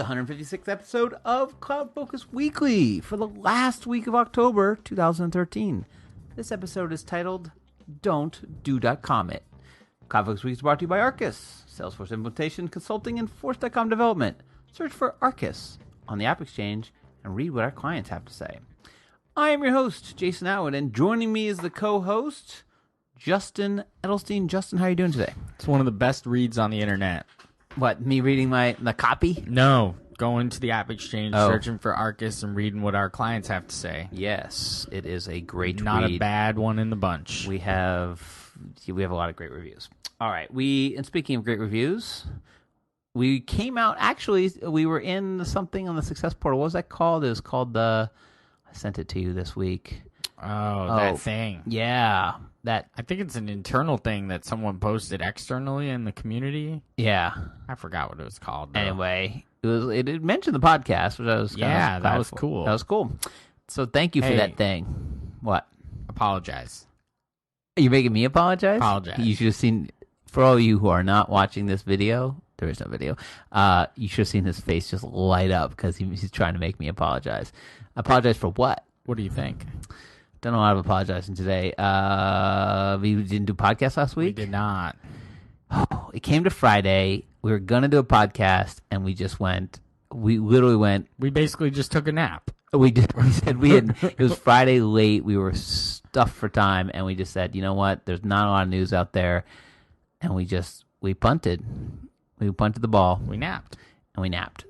the 156th episode of CloudFocus Weekly for the last week of October 2013. This episode is titled Don't Do.com It. CloudFocus Week is brought to you by Arkus, Salesforce Implementation, Consulting, and Force.com Development. Search for Arkus on the App Exchange and read what our clients have to say. I am your host, Jason Atwood, and joining me is the co-host, Justin Edelstein. Justin, how are you doing today? It's one of the best reads on the internet. What, me reading the copy? No, going to the App Exchange, searching for Arkus, and reading what our clients have to say. Yes, it is a great read. Not a bad one in the bunch. We have a lot of great reviews. All right, and speaking of great reviews, we came out, actually, we were in something on the Success Portal. What was that called? It was called I sent it to you this week. Oh, that thing. Yeah. I think it's an internal thing that someone posted externally in the community. Yeah. I forgot what it was called, though. Anyway, it mentioned the podcast, which I was that was cool. That was cool. So thank you for that thing. What? Apologize. Are you making me apologize? Apologize. You should have seen, for all of you who are not watching this video, there is no video, you should have seen his face just light up because he's trying to make me apologize. Apologize for what? What do you think? Done a lot of apologizing today. We didn't do podcast last week? We did not. Oh, it came to Friday. We were going to do a podcast, and we literally went. We basically just took a nap. We did. We said it was Friday late. We were stuffed for time, and we just said, you know what? There's not a lot of news out there. And we punted. We punted the ball. We napped. And we napped.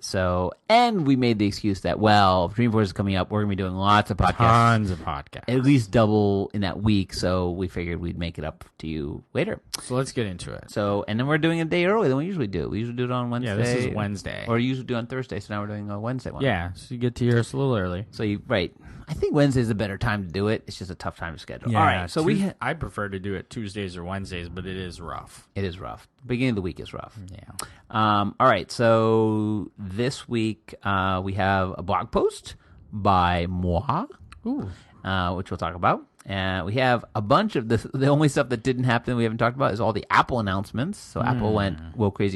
And we made the excuse that, if Dreamforce is coming up, we're going to be doing lots of podcasts. Tons of podcasts. At least double in that week, so we figured we'd make it up to you later. So let's get into it. And then we're doing it a day early than we usually do. We usually do it on Wednesday. Yeah, this is Wednesday. Or usually do it on Thursday, so now we're doing a Wednesday one. Yeah, so you get to hear us a little early. Right. I think Wednesday's a better time to do it. It's just a tough time to schedule. Yeah, all right, so I prefer to do it Tuesdays or Wednesdays, but it is rough. It is rough. Beginning of the week is rough. Yeah. All right, so this week we have a blog post by moi, which we'll talk about. We have a bunch of this. The only stuff that didn't happen we haven't talked about is all the Apple announcements. So Apple went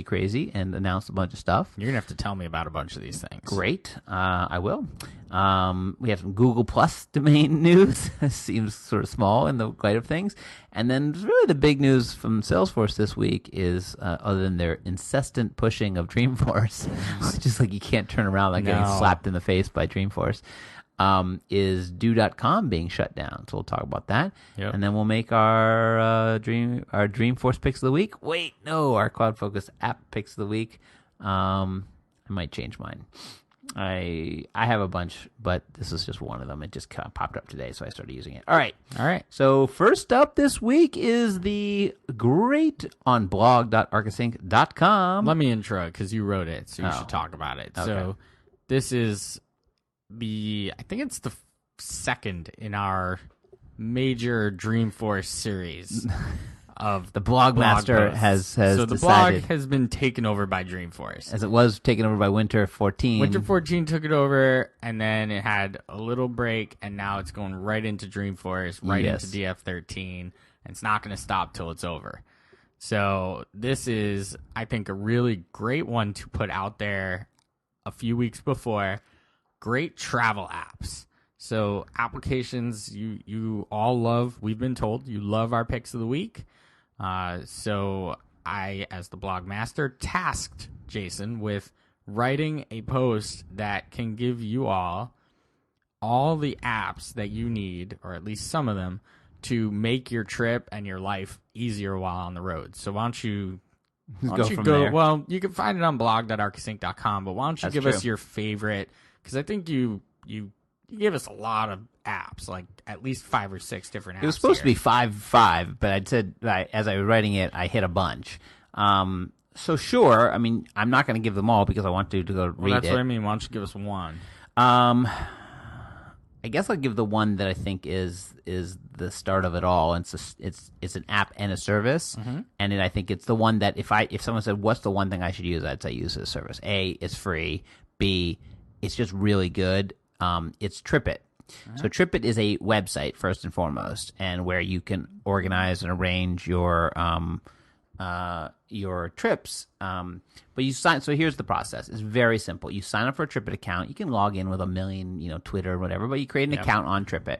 crazy and announced a bunch of stuff. You're going to have to tell me about a bunch of these things. Great. I will. We have some Google Plus domain news. Seems sort of small in the light of things. And then really the big news from Salesforce this week is, other than their incessant pushing of Dreamforce, just like you can't turn around like getting slapped in the face by Dreamforce, is Do.com being shut down. So we'll talk about that. Yep. And then we'll make our Dreamforce picks of the week. Wait, no, our CloudFocus app picks of the week. I might change mine. I have a bunch, but this is just one of them. It just kind of popped up today, so I started using it. All right. So first up this week is the great on blog.arkusinc.com. Let me intro it because you wrote it, so you should talk about it. Okay. So this is I think it's the second in our major Dreamforce series of the blog master has so the decided, blog has been taken over by Dreamforce, as it was taken over by Winter 14. Winter 14 took it over, and then it had a little break, and now it's going right into Dreamforce, into DF13, and it's not going to stop till it's over. So this is, I think, a really great one to put out there a few weeks before. Great travel apps. So applications you all love. We've been told you love our picks of the week. So I, as the blog master, tasked Jason with writing a post that can give you all the apps that you need, or at least some of them, to make your trip and your life easier while on the road. So why don't you go there? Well, you can find it on blog.arkusinc.com, but why don't you give us your favorite? Because I think you gave us a lot of apps, like at least 5 or 6 different apps. It was supposed to be five, but I said, as I was writing it, I hit a bunch. So sure, I mean, I'm not going to give them all because I want to go read it. That's what I mean. Why don't you give us one? I guess I'll give the one that I think is the start of it all. And it's an app and a service, and I think it's the one that if someone said what's the one thing I should use, I'd say use this service. A, it's free. B, it's just really good. It's TripIt. So TripIt is a website first and foremost, and where you can organize and arrange your your trips. But you sign. So here's the process. It's very simple. You sign up for a TripIt account. You can log in with a million, Twitter or whatever, but you create an account on TripIt.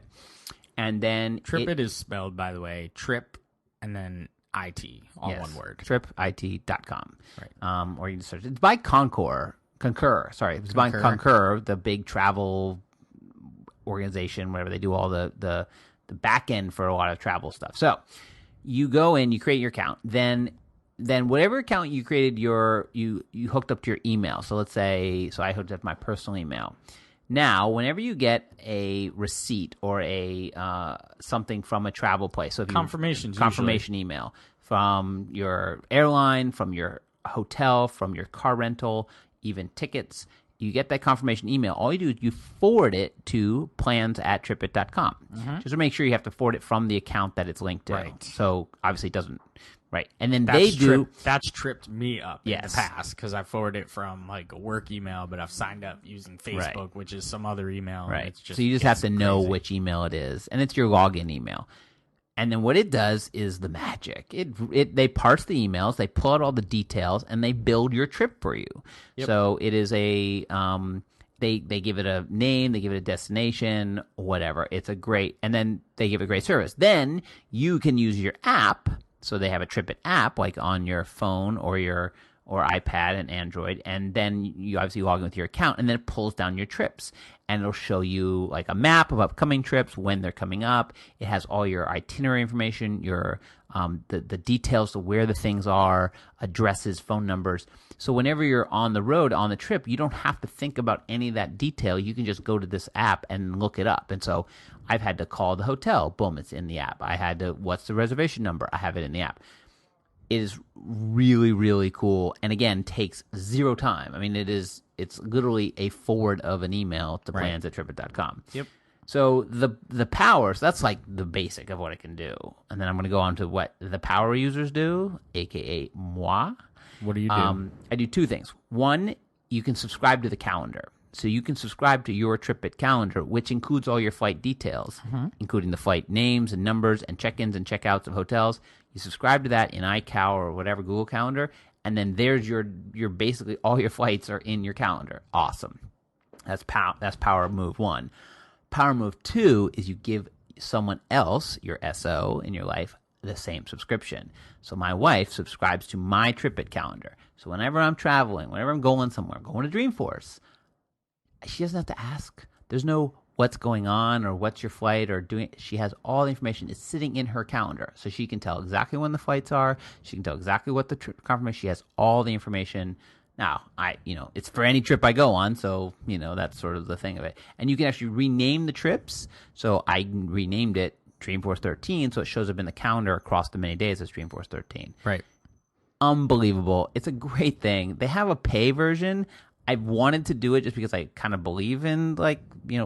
And then TripIt is spelled, by the way, Trip and then IT, all one word. TripIT.com. Right. Or you can search. It's by Concur. It's by Concur, the big travel organization, whatever. They do all the back end for a lot of travel stuff. So you go in, you create your account. Then whatever account you created, you hooked up to your email. So let's say, I hooked up my personal email. Now, whenever you get a receipt or a something from a travel place, so if confirmation email from your airline, from your hotel, from your car rental, even tickets, you get that confirmation email. All you do is you forward it to plans@tripit.com. Just to make sure you have to forward it from the account that it's linked to. Right. So obviously it doesn't. Right. And then that's tripped me up in the past because I forwarded it from like a work email, but I've signed up using Facebook, which is some other email. Right. It's just, so you just have to know which email it is, and it's your login email. And then what it does is the magic. They parse the emails, they pull out all the details, and they build your trip for you. Yep. So it is they give it a name, they give it a destination, whatever. And then they give it great service. Then you can use your app. So they have a TripIt app, like on your phone or iPad and Android, and then you obviously log in with your account, and then it pulls down your trips, and it'll show you like a map of upcoming trips, when they're coming up. It has all your itinerary information, your the details of where the things are, addresses, phone numbers. So whenever you're on the road, on the trip, you don't have to think about any of that detail. You can just go to this app and look it up. And so I've had to call the hotel. Boom, it's in the app. I had to, what's the reservation number? I have it in the app. It is really, really cool. And again, takes zero time. I mean, it's literally a forward of an email to plans@tripit.com. Yep. So the power, so that's like the basic of what it can do. And then I'm going to go on to what the power users do, aka moi. What do you do? I do two things. One, you can subscribe to the calendar. So you can subscribe to your TripIt calendar, which includes all your flight details, including the flight names and numbers and check-ins and check-outs of hotels. You subscribe to that in iCal or whatever Google Calendar, and then there's your basically all your flights are in your calendar. Awesome. That's power move one. Power move two is you give someone else, your SO in your life, the same subscription. So my wife subscribes to my TripIt calendar. So whenever I'm traveling, whenever I'm going somewhere, going to Dreamforce, she doesn't have to ask. There's no what's going on or what's your flight or doing. She has all the information. It's sitting in her calendar. So she can tell exactly when the flights are. She can tell exactly what the trip confirmation. She has all the information. Now, it's for any trip I go on. So, that's sort of the thing of it. And you can actually rename the trips. So I renamed it Dreamforce 13. So it shows up in the calendar across the many days as Dreamforce 13. Right. Unbelievable. It's a great thing. They have a pay version. I wanted to do it just because I kind of believe in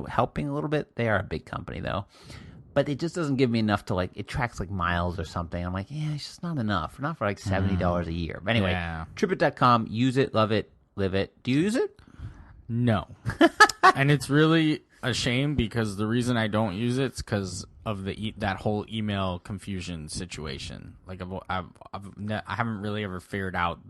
helping a little bit. They are a big company though, but it just doesn't give me enough to it tracks like miles or something. I'm like, yeah, it's just not enough. Not for like $70 a year. But anyway, TripIt.com, use it, love it, live it. Do you use it? No. And it's really a shame because the reason I don't use it is because of that whole email confusion situation. Like I haven't really ever figured out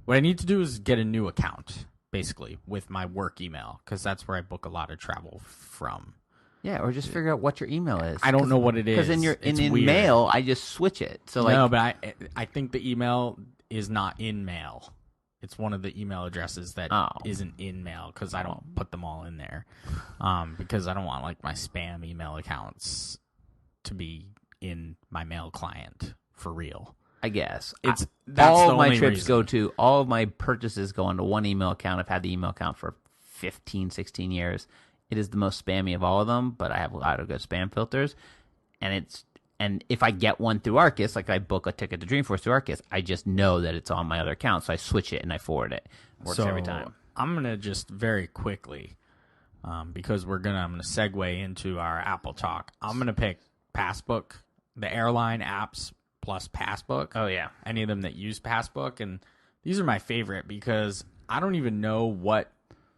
what I need to do is get a new account. Basically, with my work email, because that's where I book a lot of travel from. Yeah, or just figure out what your email is. I don't know what it is. Because in mail, I just switch it. So no, but I think the email is not in mail. It's one of the email addresses that isn't in mail because I don't put them all in there. Because I don't want my spam email accounts to be in my mail client for real. I guess. All of my trips all of my purchases go into one email account. I've had the email account for 15, 16 years. It is the most spammy of all of them, but I have a lot of good spam filters. And if I get one through Arkus, like I book a ticket to Dreamforce through Arkus, I just know that it's on my other account. So I switch it and I forward it. Works every time. I'm going to just very quickly, because I'm going to segue into our Apple talk. I'm going to pick Passbook, the airline apps, plus Passbook. Oh, yeah. Any of them that use Passbook. And these are my favorite because I don't even know what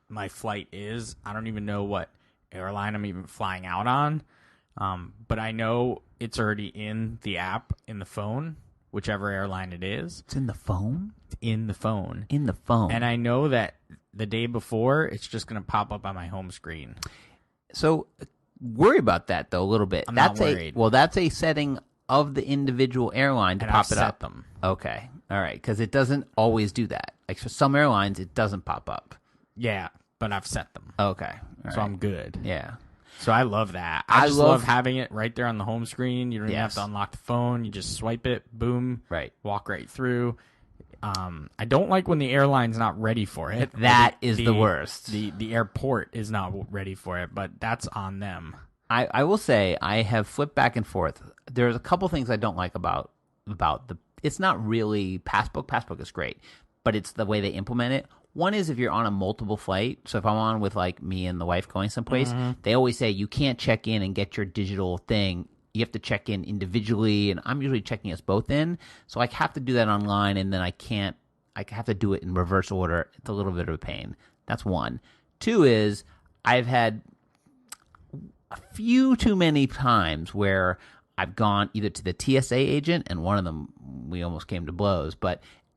my flight is. I don't even know what airline I'm even flying out on. But I know it's already in the app in the phone. whichever airline it is. It's in the phone? It's in the phone. In the phone. And I know that the day before, it's just going to pop up on my home screen. So worry about that, though, a little bit. I'm not worried. That's a setting of the individual airline to and pop I've it up. set them. Okay. All right. Because it doesn't always do that. Like for some airlines, it doesn't pop up. Yeah, but I've set them. Okay. All so right. I'm good. Yeah. So I love that. I just love having it right there on the home screen. You don't even have to unlock the phone. You just swipe it, boom, walk right through. I don't like when the airline's not ready for it. That is the worst. The airport is not ready for it, but that's on them. I will say I have flipped back and forth. There's a couple things I don't like about the. It's not really Passbook. Passbook is great, but it's the way they implement it. One is if you're on a multiple flight. So if I'm on with like me and the wife going someplace, they always say you can't check in and get your digital thing. You have to check in individually, and I'm usually checking us both in. So I have to do that online, and then I have to do it in reverse order. It's a little bit of a pain. That's one. Two is I've had a few too many times where I've gone either to the TSA agent, and one of them we almost came to blows,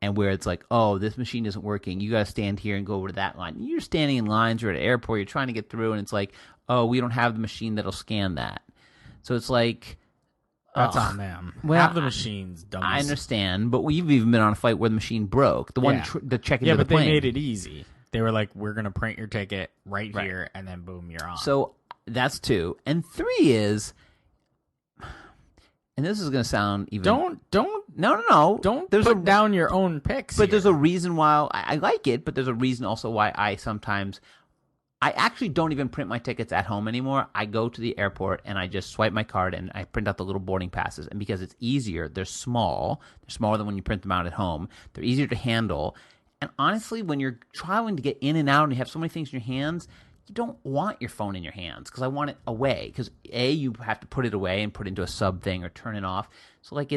and where it's like, oh, this machine isn't working. You got to stand here and go over to that line. You're standing in lines, you're at an airport, you're trying to get through, and it's like, oh, we don't have the machine that'll scan that. So it's like... That's on them. Well, have the machines done. I understand, but we've even been on a flight where the machine broke. The one the check into the plane. Yeah, but they made it easy. They were like, we're going to print your ticket right here, and then boom, you're on. So that's two. And three is... And this is going to sound even... No. Don't put down your own picks. But there's a reason why I like it, but there's a reason also why I sometimes... I actually don't even print my tickets at home anymore. I go to the airport and I just swipe my card and I print out the little boarding passes. And because it's easier, they're small. They're smaller than when you print them out at home. They're easier to handle. And honestly, when you're trying to get in and out and you have so many things in your hands... You don't want your phone in your hands because I want it away. Because you have to put it away and put it into a sub thing or turn it off. So like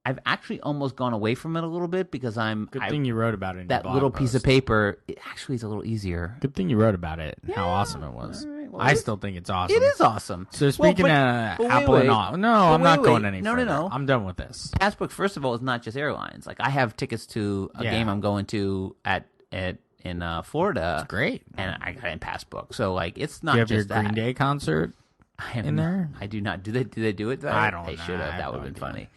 I've actually almost gone away from it a little bit because Good thing you wrote about it in that your blog little post. piece of paper. It actually is a little easier. Good thing you wrote about it and how awesome it was. Right, well, I still think it's awesome. It is awesome. So speaking of Apple and all, I'm not going any further. No. I'm done with this. Passbook, first of all, is not just airlines. Like I have tickets to a game I'm going to in Florida. It's great. And I got in Passbook. So like it's not just just that. Green Day concert in there? I do not. Do they do it? I don't know. They should have. That would have been funny.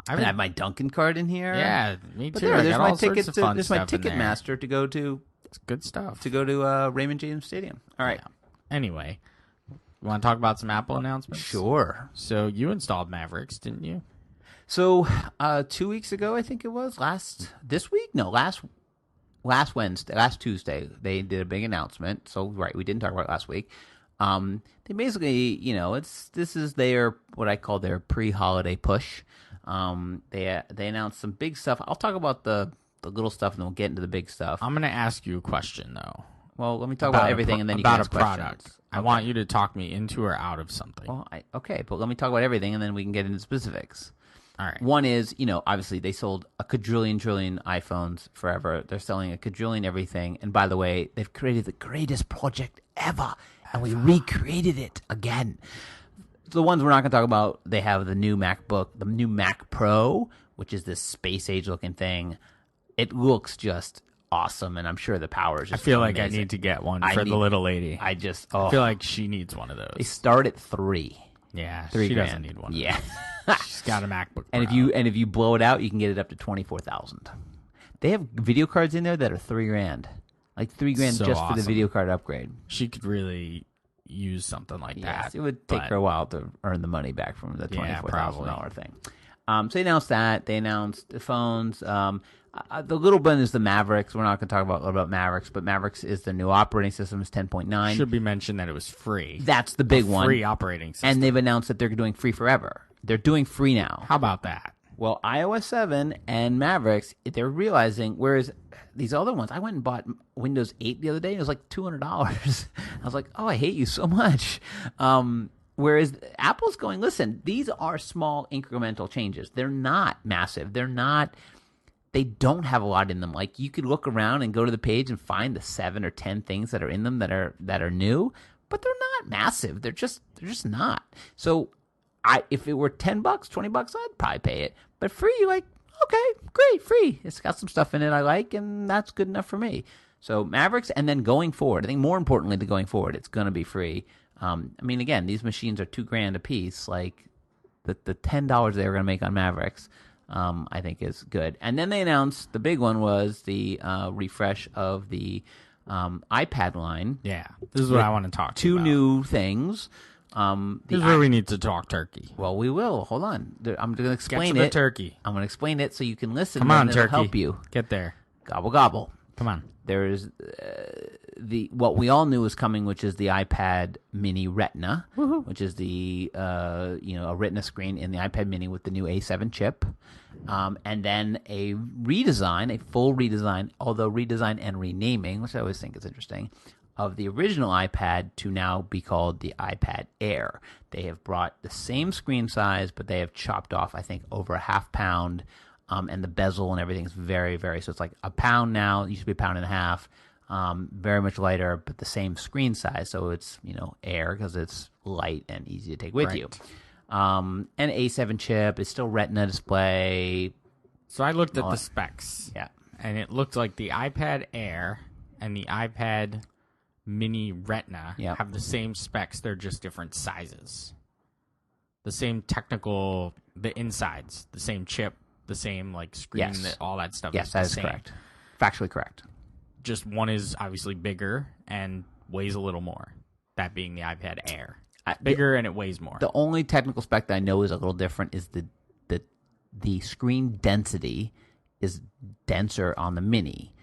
I have my Dunkin' card in here. Yeah, me too. There's my ticket. There's my Ticketmaster to go to. It's good stuff. To go to Raymond James Stadium. All right. Yeah. Anyway, you want to talk about some Apple announcements? Sure. So you installed Mavericks, didn't you? So 2 weeks ago, I think it was last Wednesday, last Tuesday, they did a big announcement. So we didn't talk about it last week. They basically, this is their what I call their pre-holiday push. They announced some big stuff. I'll talk about the little stuff, and then we'll get into the big stuff. I'm going to ask you a question, though. Well, let me talk about everything, and then you can ask questions. Product. I want you to talk me into or out of something. Well, okay, but let me talk about everything, and then we can get into specifics. All right. One is, obviously they sold a quadrillion iPhones forever. They're selling a quadrillion everything. And by the way, they've created the greatest project ever. And we recreated it again. The ones we're not going to talk about, they have the new MacBook, the new Mac Pro, which is this space age looking thing. It looks just awesome, and I'm sure the power is just I feel like amazing. I need to get one for the little lady. I feel like she needs one of those. They start at $3,000. Yeah, $3,000. She doesn't need one. Yeah. She's got a MacBook Pro. And if you blow it out, you can get it up to 24,000. They have video cards in there that are $3,000, like $3,000 just for the video card upgrade. She could really use something like that. It would take her a while to earn the money back from the $24,000 thing. So they announced that. They announced the phones. The little one is the Mavericks. We're not going to talk about Mavericks, but Mavericks is the new operating system. It's 10.9. Should be mentioned that it was free. That's the big one. Free operating system. And they've announced that they're doing free forever. They're doing free now. How about that? Well, iOS 7 and Mavericks, they're realizing, whereas these other ones, I went and bought Windows 8 the other day. It was like $200. I was like, oh, I hate you so much. Whereas Apple's going, listen, these are small incremental changes. They're not massive. They don't have a lot in them. Like you could look around and go to the page and find the 7 or 10 things that are in them that are new, but they're not massive. They're just not. So if it were $10, $20, I'd probably pay it. But free, like, okay, great, free. It's got some stuff in it I like, and that's good enough for me. So Mavericks, and then going forward, I think more importantly to going forward, it's going to be free. I mean, again, these machines are $2,000 a piece. Like the $10 they were going to make on Mavericks, I think is good. And then they announced the big one was the refresh of the iPad line. Yeah, this is what I want to talk to you about. 2 new things. This is where we need to talk turkey. Well, we will. Hold on. I'm going to explain Get to the turkey. I'm going to explain it so you can listen. Come on, and turkey. It'll help you. Get there. Gobble, gobble. Come on. There's what we all knew was coming, which is the iPad Mini Retina, which is the a Retina screen in the iPad Mini with the new A7 chip, and then a full redesign, although redesign and renaming, which I always think is interesting, of the original iPad to now be called the iPad Air. They have brought the same screen size, but they have chopped off, I think, over a half pound. And the bezel and everything is very, very, so it's like a pound now. It used to be a pound and a half. Very much lighter, but the same screen size. So it's, Air because it's light and easy to take with you. An A7 chip. It's still Retina display. So I looked at the specs. Yeah. And it looked like the iPad Air and the iPad Mini Retina have the same specs. They're just different sizes. The same technical, the insides, the same chip. The same screen, all that stuff. Yes, that is correct. Factually correct. Just one is obviously bigger and weighs a little more. That being the iPad Air, bigger and it weighs more. The only technical spec that I know is a little different is the screen density is denser on the Mini.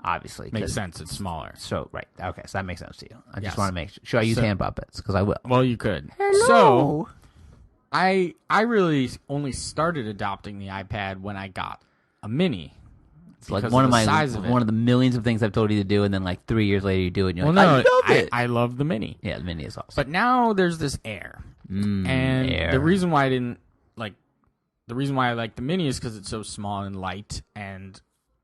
Obviously, makes sense. It's smaller. So right, okay, so that makes sense to you. I just want to make sure. Should I use hand puppets? Because I will. Well, you could. Hello. So. I really only started adopting the iPad when I got a Mini. It's like one of the millions of things I've told you to do, and then 3 years later you do it, and you're I love it. I love the Mini. Yeah, the Mini is awesome. But now there's this Air, and Air. The reason why I like the Mini is because it's so small and light, and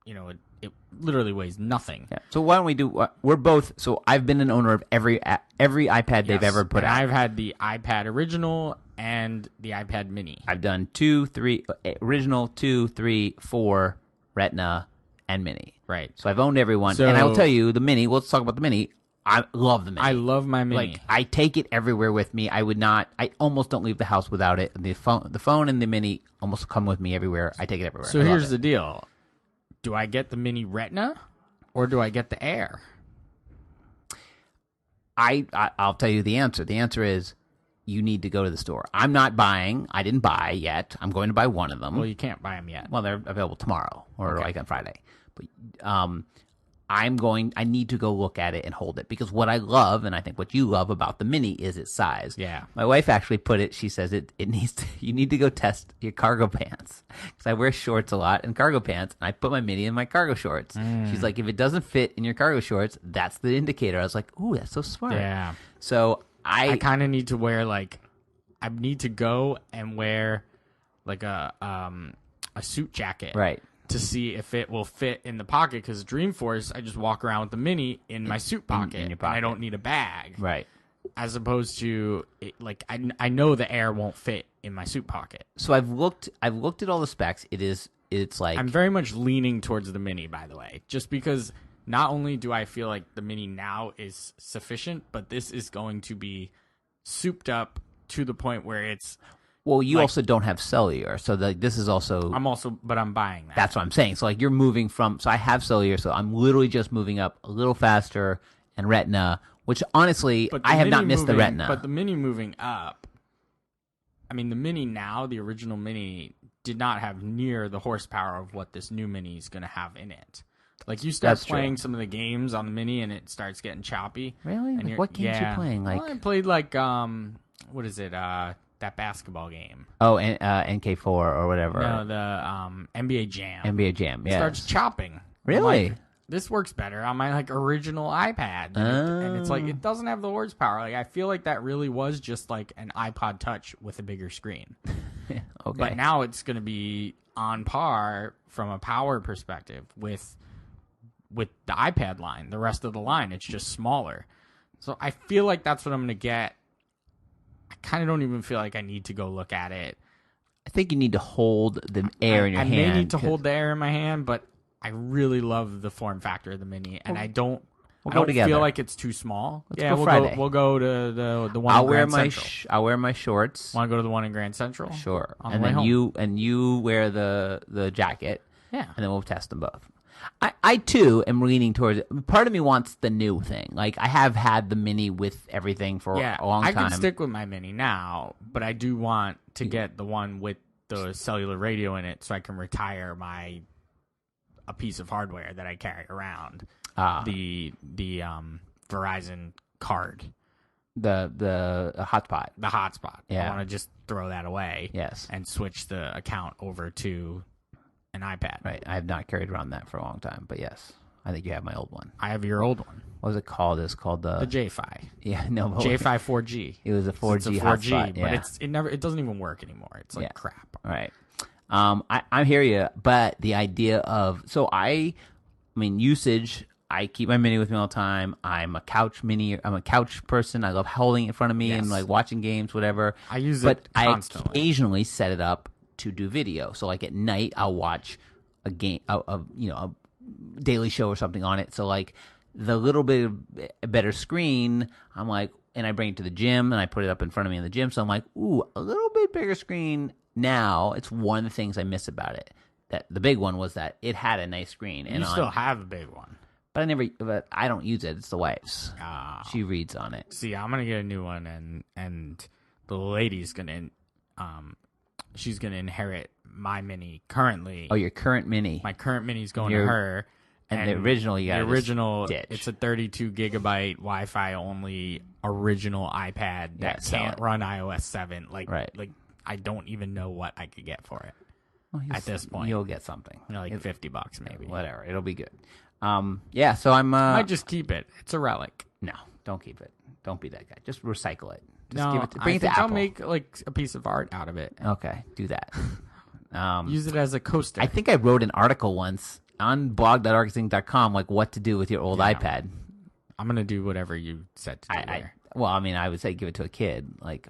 it literally weighs nothing. Yeah. So why don't we do? We're both. So I've been an owner of every iPad they've ever put out. I've had the iPad original and the iPad Mini. I've done 2, 3 original, 2, 3, 4 Retina and Mini. Right. So I've owned everyone, and I will tell you the Mini. Let's talk about the Mini. I love the Mini. I love my Mini. I take it everywhere with me. I almost don't leave the house without it. The phone and the Mini almost come with me everywhere. I take it everywhere. So here's the deal. Do I get the Mini Retina or do I get the Air? I'll tell you the answer. The answer is you need to go to the store. I'm not buying. I didn't buy yet. I'm going to buy one of them. Well, you can't buy them yet. Well, they're available tomorrow or on Friday. But I need to go look at it and hold it because what I love, and I think what you love about the Mini is its size. Yeah. My wife actually put it, she says you need to go test your cargo pants because I wear shorts a lot and cargo pants, and I put my Mini in my cargo shorts. She's like, if it doesn't fit in your cargo shorts, that's the indicator. I was like, ooh, that's so smart. Yeah. So I kind of need to wear I need to go and wear a suit jacket. Right. To see if it will fit in the pocket, because Dreamforce, I just walk around with the Mini in my suit pocket, in your pocket. And I don't need a bag. Right. As opposed to, I know the Air won't fit in my suit pocket. So I've looked at all the specs. It's like I'm very much leaning towards the Mini, by the way, just because not only do I feel like the Mini now is sufficient, but this is going to be souped up to the point where it's. Well, you also don't have cellular, so this is also. But I'm buying that. That's what I'm saying. So you're moving from. So I have cellular, so I'm literally just moving up a little faster and Retina, which honestly I have not missed the Retina. But the Mini moving up, I mean, the Mini now, the original Mini, did not have near the horsepower of what this new Mini is going to have in it. You start playing some of the games on the Mini, and it starts getting choppy. Really? And what games you playing? Well, I played what is it? That basketball game. Oh, NK4 or whatever. No, the NBA Jam. NBA Jam, yeah. It starts chopping. Really? This works better on my original iPad. And it's it doesn't have the horsepower. I feel like that really was just an iPod Touch with a bigger screen. Okay. But now it's going to be on par from a power perspective with the iPad line. The rest of the line, it's just smaller. So I feel like that's what I'm going to get I kind of don't even feel like I need to go look at it. I think you need to hold the Air in your hand. I may need to hold the Air in my hand, but I really love the form factor of the Mini, and I don't feel like it's too small. Let's go Friday. We'll go to the one in Grand Central. I'll wear my shorts. Want to go to the one in Grand Central? Sure. And then you wear the jacket. Yeah. And then we'll test them both. I too am leaning towards it. Part of me wants the new thing. Like, I have had the Mini with everything for a long time. I can stick with my Mini now, but I do want to get the one with the cellular radio in it so I can retire a piece of hardware that I carry around. The Verizon card. The hotspot. The hotspot. Yeah. I want to just throw that away. Yes. And switch the account over to an iPad. Right. I have not carried around that for a long time, but yes. I think you have my old one. I have your old one. What was it called? It's called the J-Fi. Yeah, no. J-Fi 4G. It was a 4G it's a 4G, hotspot. Yeah. But it doesn't even work anymore. It's like crap. Right. I hear you, but the idea of usage. I keep my Mini with me all the time. I'm a couch person. I love holding it in front of me and like watching games, whatever. I use it constantly. I occasionally set it up to do video. So like at night, I'll watch a game, a daily show or something on it. So like the little bit of a better screen, I'm like, and I bring it to the gym and I put it up in front of me in the gym. So I'm like, ooh, a little bit bigger screen. Now it's one of the things I miss about it. That the big one was that it had a nice screen. And you still have a big one. But I don't use it. It's the wife's. She reads on it. See, I'm gonna get a new one, and the lady's she's gonna inherit my Mini currently. Oh, your current Mini. My current Mini's going to her. And the original, it's a 32 gigabyte Wi-Fi only original iPad that can't run iOS 7. Like I don't even know what I could get for it. Well, at this point, you'll get something. Like $50 maybe. Whatever, it'll be good. So I'm. I might just keep it. It's a relic. No, don't keep it. Don't be that guy. Just recycle it. Just give it to, bring it to Apple. I'll make like a piece of art out of it. Okay, do that. Use it as a coaster. I think I wrote an article once on blog.arkusinc.com, like what to do with your old iPad. I'm gonna do whatever you said to do there. I would say give it to a kid. Like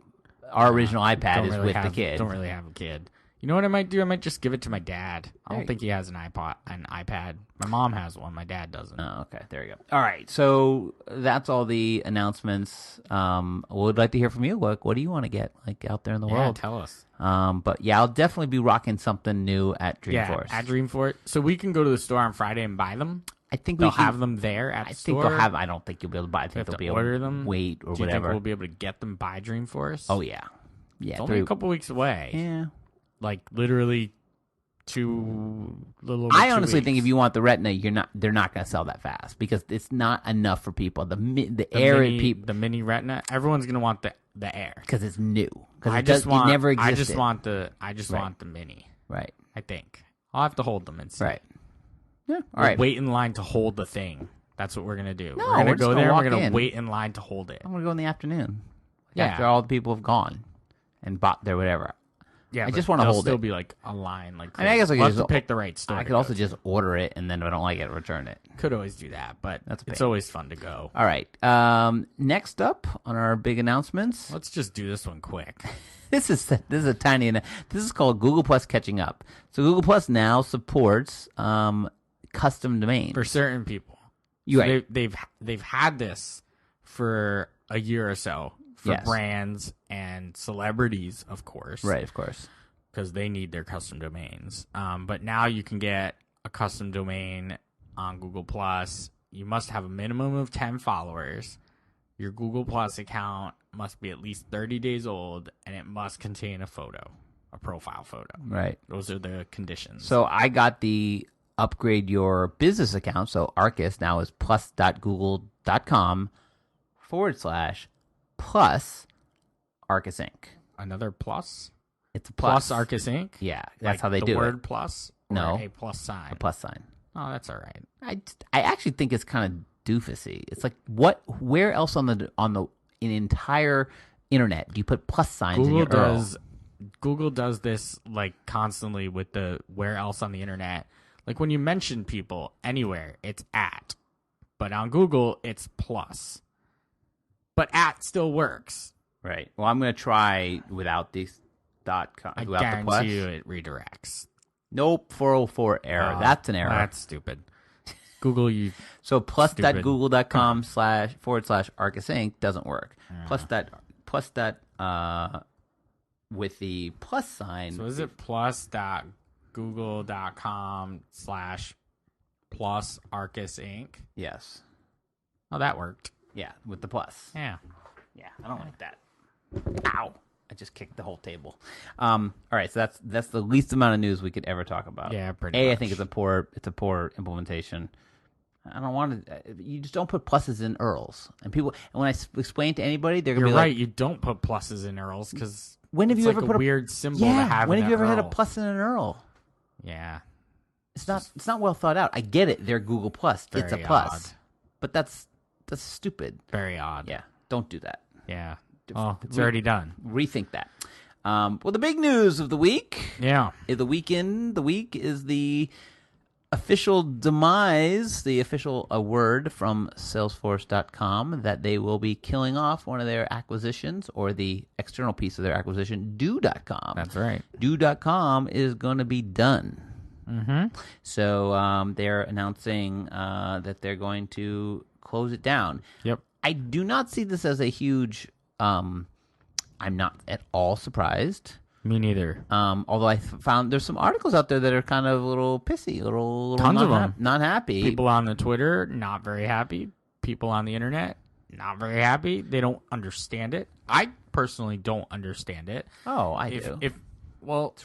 our original iPad is with the kid. Don't really have a kid. You know what I might do? I might just give it to my dad. I don't think he has an iPad. My mom has one. My dad doesn't. Oh, okay. There you go. All right. So that's all the announcements. We'd like to hear from you. What do you want to get out there in the world? Tell us. But I'll definitely be rocking something new at Dreamforce. Yeah, at Dreamforce. So we can go to the store on Friday and buy them. I think they'll have them there at the store. I think they'll have. I don't think you'll be able to buy. I think they'll be able to them. Wait or whatever. Do you think we'll be able to get them by Dreamforce? Oh yeah. It's only a couple weeks away. Yeah. Like literally little over I honestly think if you want the Retina, they're not going to sell that fast because it's not enough for people. The Mini Retina, everyone's going to want the Air because it's new. It never existed. I just want the Mini. Right. I think I'll have to hold them and see. Right. Yeah. All right. Wait in line to hold the thing. That's what we're going to do. No, we're going to go there. We're going to wait in line to hold it. I'm going to go in the afternoon. After all the people have gone and bought their whatever. Yeah, I just want to hold it. Still be like a line. Like I guess I could just pick the right store. I could also just order it, and then if I don't like it, return it. Could always do that, but it's always fun to go. All right. Next up on our big announcements, let's just do this one quick. This is a tiny. This is called Google Plus catching up. So Google Plus now supports custom domains for certain people. They've had this for a year or so. For brands and celebrities, of course. Right, of course. Because they need their custom domains. But now you can get a custom domain on Google+. You must have a minimum of 10 followers. Your Google Plus account must be at least 30 days old, and it must contain a photo, a profile photo. Right. Those are the conditions. So I got the upgrade your business account. So Arkus now is plus.google.com/plus Arkus Inc. Another plus? It's a plus. Plus Arkus Inc.? Yeah, that's how they do it. The word plus? No. A plus sign? A plus sign. Oh, that's all right. I actually think it's kind of doofusy. It's like where else on the entire internet do you put plus signs in your URL? Google does this like constantly with the where else on the internet. Like when you mention people anywhere, it's at. But on Google, it's plus. But at still works. Right. Well, I'm going to try without these .com. I without the plus. guarantee you it redirects. Nope. 404 error. That's an error. That's stupid. Google you. So plus.google.com / Arkus Inc. doesn't work. Plus that with the plus sign. So is it plus.google.com / plus Arkus Inc.? Yes. Oh, that worked. Yeah, with the plus. Yeah. Yeah, I don't like that. Ow. I just kicked the whole table. All right, so that's the least amount of news we could ever talk about. Yeah, pretty much. I think it's a poor implementation. I don't want to. You just don't put pluses in URLs, and when I explain to anybody, they're gonna be right. Like, you don't put pluses in URLs because when have you ever put a weird symbol to have? When have you ever had a URL? plus in an URL? Yeah, it's not well thought out. I get it. They're Google Plus. It's a plus, odd. But that's stupid. Very odd. Yeah, don't do that. Yeah. Oh, it's already done. Rethink that. Well, the big news of the week. Yeah. The week is the official demise, the official word from Salesforce.com that they will be killing off one of their acquisitions, or the external piece of their acquisition, Do.com. That's right. Do.com is going to be done. Mm-hmm. So they're announcing that they're going to close it down. Yep. I do not see this as a huge... I'm not at all surprised. Me neither. Although I found there's some articles out there that are kind of a little pissy, a little tons of them not happy. People on the Twitter not very happy. People on the internet not very happy. They don't understand it. I personally don't understand it. Oh, I do. It's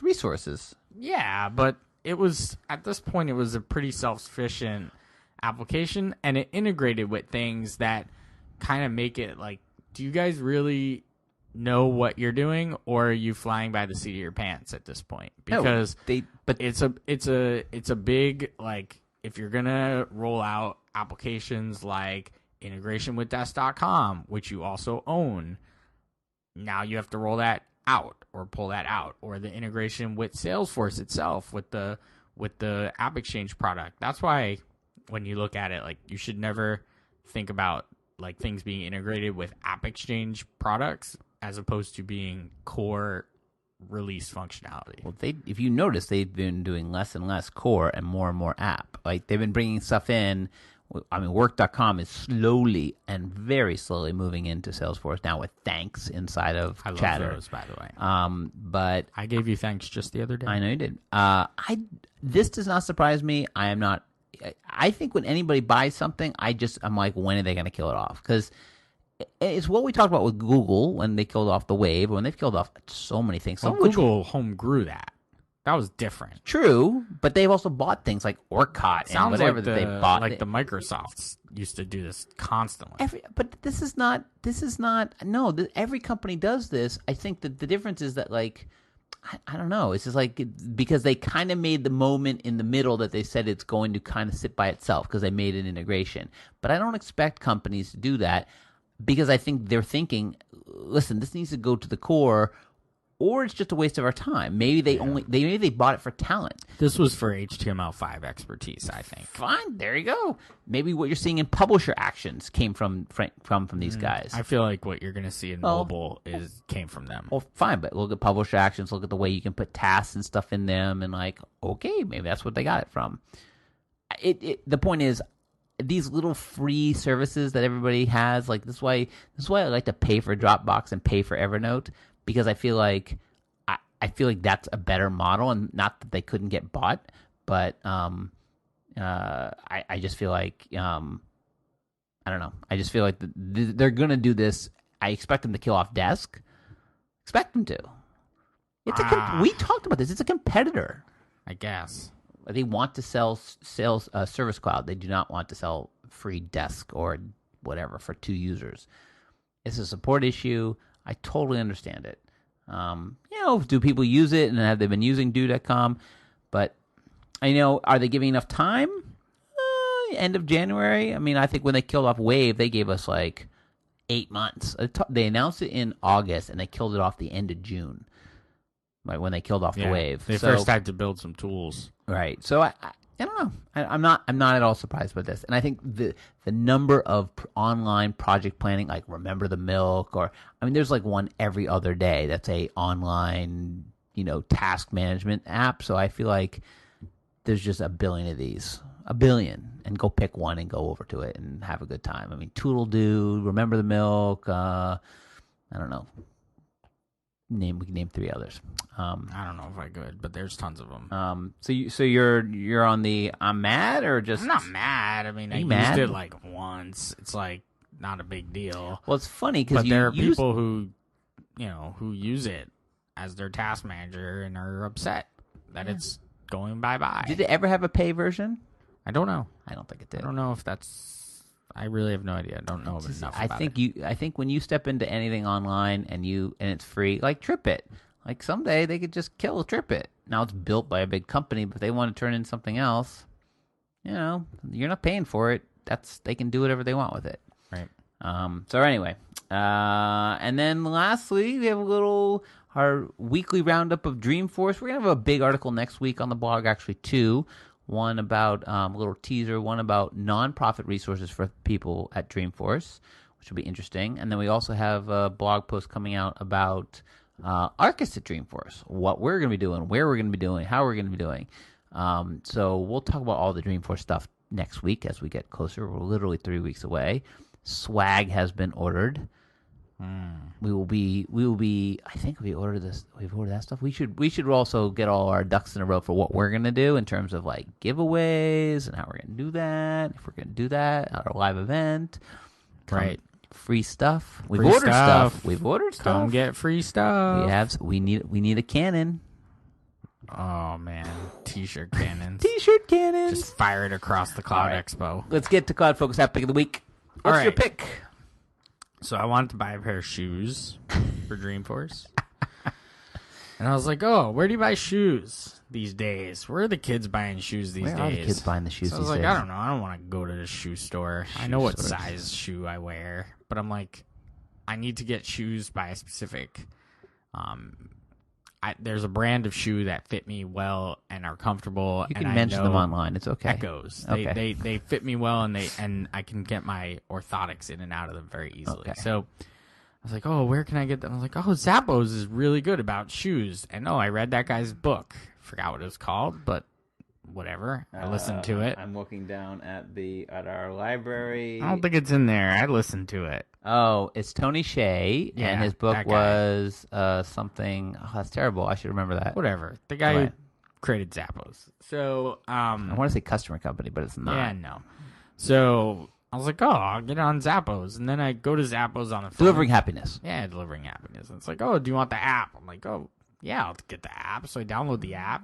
resources. Yeah, but it was at this point it was a pretty self-sufficient application, and it integrated with things that kind of make it like, do you guys really know what you're doing, or are you flying by the seat of your pants at this point? Because it's a big, like, if you're gonna roll out applications like integration with desk.com, which you also own, now you have to roll that out or pull that out, or the integration with Salesforce itself with the App Exchange product. That's why when you look at it, like, you should never think about like things being integrated with App Exchange products as opposed to being core release functionality. Well, if you notice, they've been doing less and less core and more app. Like, they've been bringing stuff in. I mean, work.com is slowly and very slowly moving into Salesforce now with Thanks inside of Chatter. Love those, by the way. But I gave you Thanks just the other day. I know you did. This does not surprise me. I think when anybody buys something, I'm like, when are they going to kill it off? Because it's what we talked about with Google when they killed off the Wave, or when they've killed off so many things. Well, Google home grew that. That was different. True, but they've also bought things like Orkut and whatever like that they bought. Like the Microsofts used to do this constantly. But this is not. No, every company does this. I think that the difference is that, like, I don't know. It's just like, because they kind of made the moment in the middle that they said it's going to kind of sit by itself because they made an integration. But I don't expect companies to do that, because I think they're thinking, listen, this needs to go to the core, or it's just a waste of our time. Maybe maybe they bought it for talent. This was for HTML5 expertise, I think. Fine, there you go. Maybe what you're seeing in publisher actions came from these guys. I feel like what you're going to see in mobile came from them. Well, fine, but look at publisher actions. Look at the way you can put tasks and stuff in them, and like, okay, maybe that's what they got it from. The point is, these little free services that everybody has, like, this is why I like to pay for Dropbox and pay for Evernote, because I feel like that's a better model, and not that they couldn't get bought, but I just feel like I don't know. I just feel like they're gonna do this. I expect them to kill off Desk. Expect them to. We talked about this. It's a competitor, I guess. They want to sell Service Cloud. They do not want to sell free Desk or whatever for 2 users. It's a support issue. I totally understand it. Do people use it, and have they been using Do.com? But are they giving enough time? End of January. I mean, I think when they killed off Wave, they gave us like 8 months. They announced it in August, and they killed it off the end of June. Like when they killed off the Wave. They first had to build some tools. Right. So I don't know. I'm not at all surprised by this. And I think the number of online project planning, like Remember the Milk, or there's like one every other day that's a online, task management app. So I feel like there's just a billion of these, and go pick one and go over to it and have a good time. Toodle-doo, Remember the Milk. I don't know. We can name 3 others. I don't know if I could, but there's tons of them. So you're on the I'm mad or just? I'm not mad. I used it like once. It's like not a big deal. Well, it's funny because there are people who use it as their task manager and are upset that it's going bye-bye. Did it ever have a pay version? I don't know. I don't think it did. I don't know if that's. I really have no idea. I don't know enough about it. I think when you step into anything online and it's free, like TripIt, like someday they could just kill TripIt. Now it's built by a big company, but if they want to turn in something else, you're not paying for it. They can do whatever they want with it. Right. So anyway, and then lastly, we have our weekly roundup of Dreamforce. We're gonna have a big article next week on the blog, actually 2. One about a little teaser, one about nonprofit resources for people at Dreamforce, which will be interesting. And then we also have a blog post coming out about Arkus at Dreamforce, what we're going to be doing, where we're going to be doing, how we're going to be doing. So we'll talk about all the Dreamforce stuff next week as we get closer. We're literally 3 weeks away. Swag has been ordered. We will be. I think we've ordered that stuff. We should also get all our ducks in a row for what we're gonna do in terms of like giveaways and how we're gonna do that. If we're gonna do that at our live event, right? Free stuff. We've ordered stuff. Come get free stuff. We need a cannon. Oh man, t-shirt cannons. T-shirt cannons. Just fire it across the Cloud Expo. Let's get to CloudFocus App Pick of the Week. What's your pick? So I wanted to buy a pair of shoes for Dreamforce. And I was like, oh, where do you buy shoes these days? Where are the kids buying shoes these days? Where are the kids buying the shoes these days? I was like, I don't know. I don't want to go to the shoe store. I know what size shoe I wear. But I'm like, I need to get shoes by a specific... there's a brand of shoe that fit me well and are comfortable. You can mention them online. It's okay. Echoes. They fit me well, and I can get my orthotics in and out of them very easily. Okay. So I was like, oh, where can I get them? I was like, oh, Zappos is really good about shoes. And I read that guy's book. Forgot what it was called, but whatever. I listened to it. I'm looking down at our library. I don't think it's in there. I listened to it. Oh, it's Tony Hsieh, and his book was something. Oh, that's terrible. I should remember that. Whatever. The guy who created Zappos. So I want to say customer company, but it's not. Yeah, no. So I was like, oh, I'll get on Zappos, and then I go to Zappos on the phone. Delivering happiness. Yeah, delivering happiness. And it's like, oh, do you want the app? I'm like, oh, yeah, I'll get the app. So I download the app.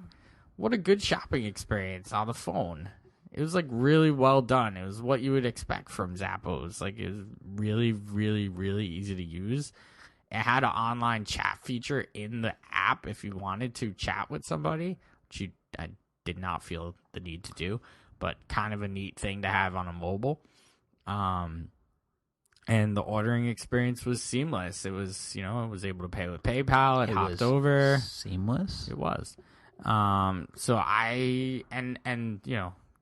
What a good shopping experience on the phone. It was like really well done. It was what you would expect from Zappos. Like it was really, really, really easy to use. It had an online chat feature in the app if you wanted to chat with somebody, which I did not feel the need to do, but kind of a neat thing to have on a mobile. And the ordering experience was seamless. It was, I was able to pay with PayPal. It hopped over. Seamless? It was. So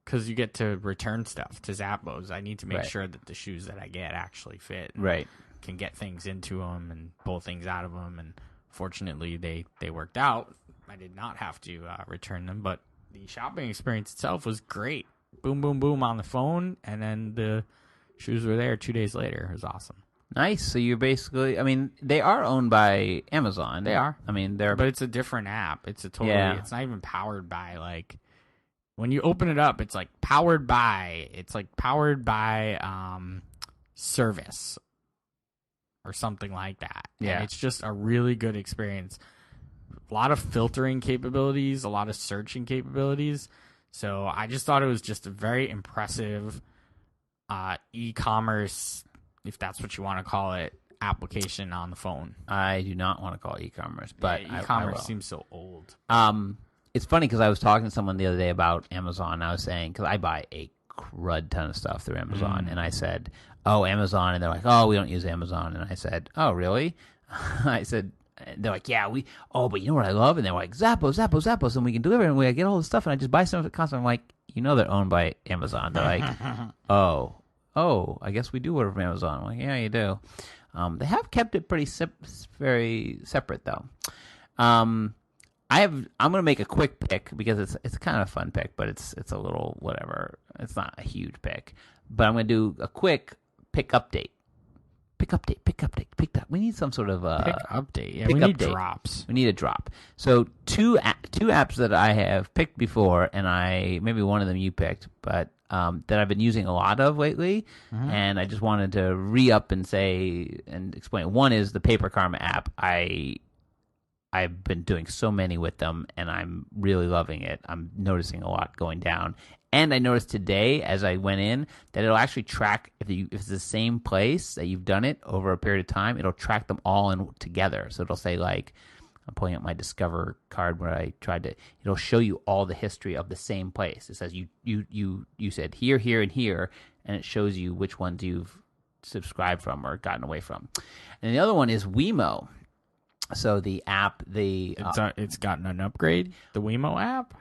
because you get to return stuff to Zappos, I need to make sure that the shoes that I get actually fit. Right. Can get things into them and pull things out of them. And fortunately, they worked out. I did not have to return them, but the shopping experience itself was great. Boom, boom, boom on the phone, and then the shoes were there 2 days later. It was awesome. Nice. So you're basically, they are owned by Amazon. They are. But it's a different app. It's it's not even powered by, like, when you open it up, it's like powered by service or something like that. Yeah. And it's just a really good experience. A lot of filtering capabilities, a lot of searching capabilities. So I just thought it was just a very impressive e-commerce, if that's what you want to call it, application on the phone. I do not want to call it e-commerce, but e-commerce seems so old. It's funny because I was talking to someone the other day about Amazon. And I was saying, because I buy a crud ton of stuff through Amazon, and I said, oh, Amazon, and they're like, oh, we don't use Amazon, and I said, oh, really? I said, they're like, yeah, but you know what I love? And they're like, Zappos, and we can deliver, and we get all this stuff, and I just buy some of it constantly. I'm like, you know they're owned by Amazon. They're like, oh, I guess we do order from Amazon. I'm like, yeah, you do. They have kept it pretty very separate though. I'm gonna make a quick pick because it's kind of a fun pick, but it's a little whatever. It's not a huge pick, but I'm gonna do a quick pick update. Pick up. We need some sort of pick update. Yeah, we need drops. We need a drop. So two apps that I have picked before, and maybe one of them you picked, but that I've been using a lot of lately, and I just wanted to re-up and say and explain. One is the Paper Karma app. I've been doing so many with them, and I'm really loving it. I'm noticing a lot going down. And I noticed today, as I went in, that it'll actually track, if it's the same place that you've done it over a period of time, it'll track them all in together. So it'll say, like, I'm pulling up my Discover card where I it'll show you all the history of the same place. It says you said here, here, and here, and it shows you which ones you've subscribed from or gotten away from. And the other one is Wemo. So the app, it's gotten an upgrade. The Wemo app.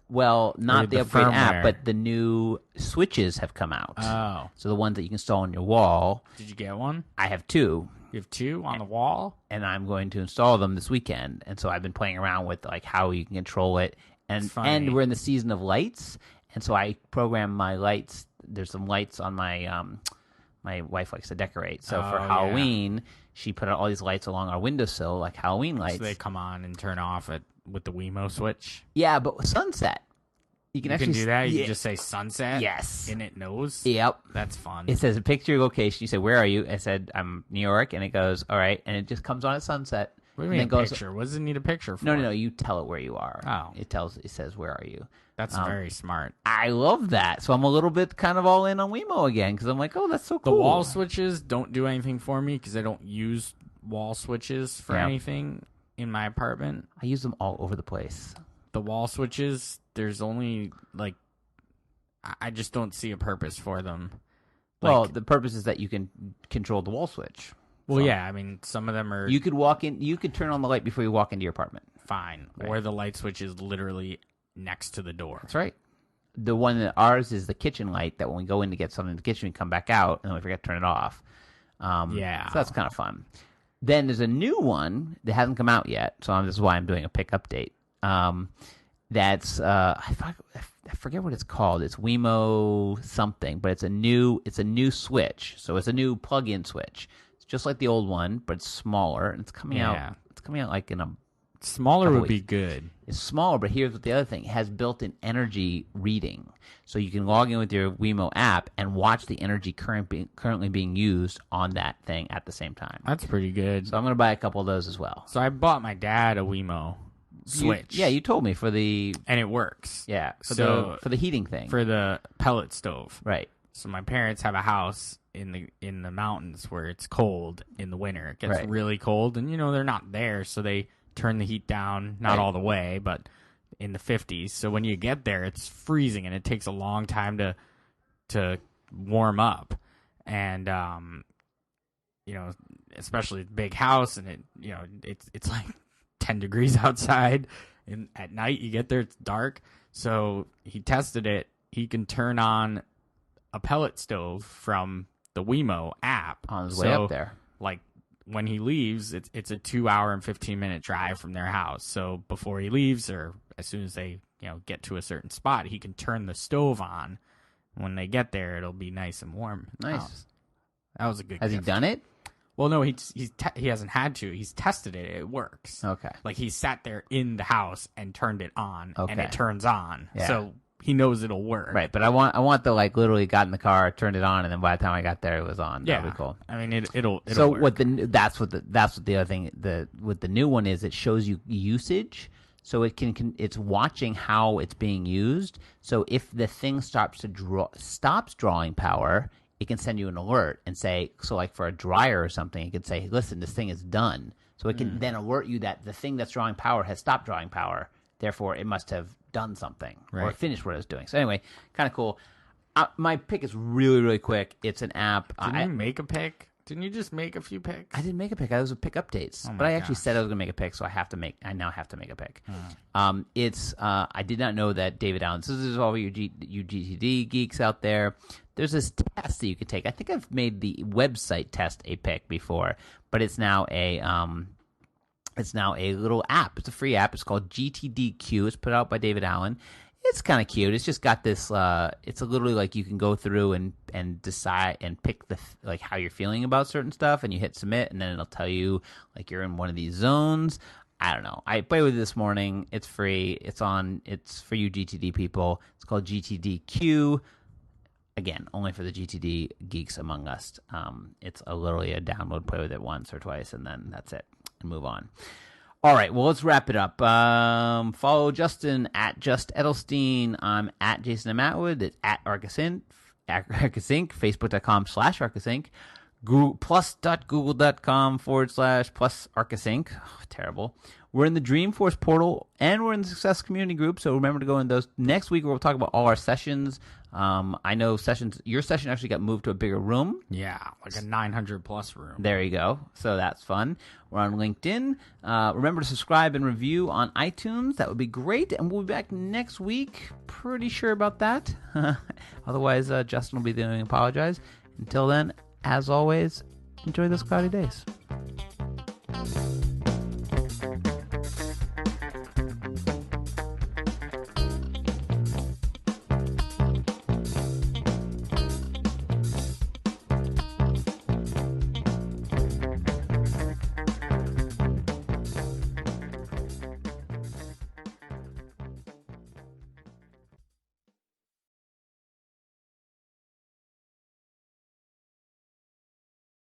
Well, not the upgrade firmware app, but the new switches have come out. Oh, so the ones that you can install on your wall. Did you get one? I have two. You have two on the wall, and I'm going to install them this weekend. And so I've been playing around with like how you can control it, and we're in the season of lights, and so I program my lights. There's some lights on my my wife likes to decorate, so for Halloween. Yeah. She put out all these lights along our windowsill, like Halloween lights. So they come on and turn off with the Wemo switch? Yeah, but with sunset. You can do that? You can just say sunset? Yes. And it knows? Yep. That's fun. It says, picture your location. You say, where are you? I said, I'm New York. And it goes, all right. And it just comes on at sunset. What do you mean a picture? What does it need a picture for? No. You tell it where you are. Oh. It says, where are you? That's very smart. I love that. So I'm a little bit kind of all in on Wemo again because I'm like, oh, that's so cool. The wall switches don't do anything for me because I don't use wall switches for anything in my apartment. I use them all over the place. The wall switches, there's only like, I just don't see a purpose for them. Well, the purpose is that you can control the wall switch. Well, yeah, I mean, some of them are... You could walk in, you could turn on the light before you walk into your apartment. Fine. Right. Or the light switch is literally next to the door. That's right. The one that ours is the kitchen light that when we go in to get something in the kitchen, we come back out and then we forget to turn it off. Yeah. So that's kind of fun. Then there's a new one that hasn't come out yet, so this is why I'm doing a pick update. That's I forget what it's called. It's Wemo something, but it's a new switch. So it's a new plug-in switch. It's just like the old one, but it's smaller and it's coming out. It's coming out like in a smaller would be good. It's smaller, but here's what the other thing: it has built-in energy reading, so you can log in with your Wemo app and watch the energy currently being used on that thing at the same time. That's pretty good. So I'm going to buy a couple of those as well. So I bought my dad a Wemo switch. You told me for the and it works. Yeah, for the heating thing, for the pellet stove. Right. So my parents have a house in the mountains where it's cold in the winter. It gets really cold, and they're not there, so they turn the heat down, not all the way, but in the 50s. So when you get there, it's freezing, and it takes a long time to warm up. And especially the big house, and it's like 10 degrees outside, and at night you get there, it's dark. So he tested it. He can turn on a pellet stove from the Wemo app on his way up there. Like when he leaves, it's a 2-hour and 15-minute drive from their house. So before he leaves, or as soon as they get to a certain spot, he can turn the stove on. When they get there, it'll be nice and warm. Nice. That was a good. Has he done it? Well, no, he hasn't had to. He's tested it. It works. Okay. Like he sat there in the house and turned it on, and it turns on. Yeah. So he knows it'll work. Right, but I want the literally got in the car, turned it on, and then by the time I got there, it was on. Yeah, that'd be cool. I mean, it'll. So work. That's what the other thing with the new one is. It shows you usage, so it it's watching how it's being used. So if the thing stops drawing power, it can send you an alert and say, so like for a dryer or something, it could say, listen, this thing is done. So it can then alert you that the thing that's drawing power has stopped drawing power. Therefore, it must have done something or finished what it was doing. So anyway, kind of cool. My pick is really, really quick. It's an app. Did you make a pick? Didn't you just make a few picks? I didn't make a pick. I was a pick updates, but I actually said I was going to make a pick, so I now have to make a pick. I did not know that David Allen. So this is all you GTD geeks out there. There's this test that you could take. I think I've made the website test a pick before, but it's now a little app. It's a free app. It's called GTDQ. It's put out by David Allen. It's kind of cute. It's just got this. It's literally like you can go through and decide and pick like how you're feeling about certain stuff, and you hit submit, and then it'll tell you like you're in one of these zones. I don't know. I played with it this morning. It's free. It's for you GTD people. It's called GTDQ. Again, only for the GTD geeks among us. It's literally a download. Play with it once or twice, and then that's it. And move on. All right, well, let's wrap it up. Follow Justin at Just Edelstein. I'm at Jason M. Atwood. It's at Arkus Inc. Facebook.com/Arkus Inc. Plus.google.com/plus Arkus Inc. Oh, terrible. We're in the Dreamforce portal, and we're in the Success Community group, so remember to go in those. Next week, we'll talk about all our sessions. I know your session actually got moved to a bigger room. Yeah, like a 900-plus room. There you go. So that's fun. We're on LinkedIn. Remember to subscribe and review on iTunes. That would be great, and we'll be back next week. Pretty sure about that. Otherwise, Justin will be the one to apologize. Until then, as always, enjoy those cloudy days.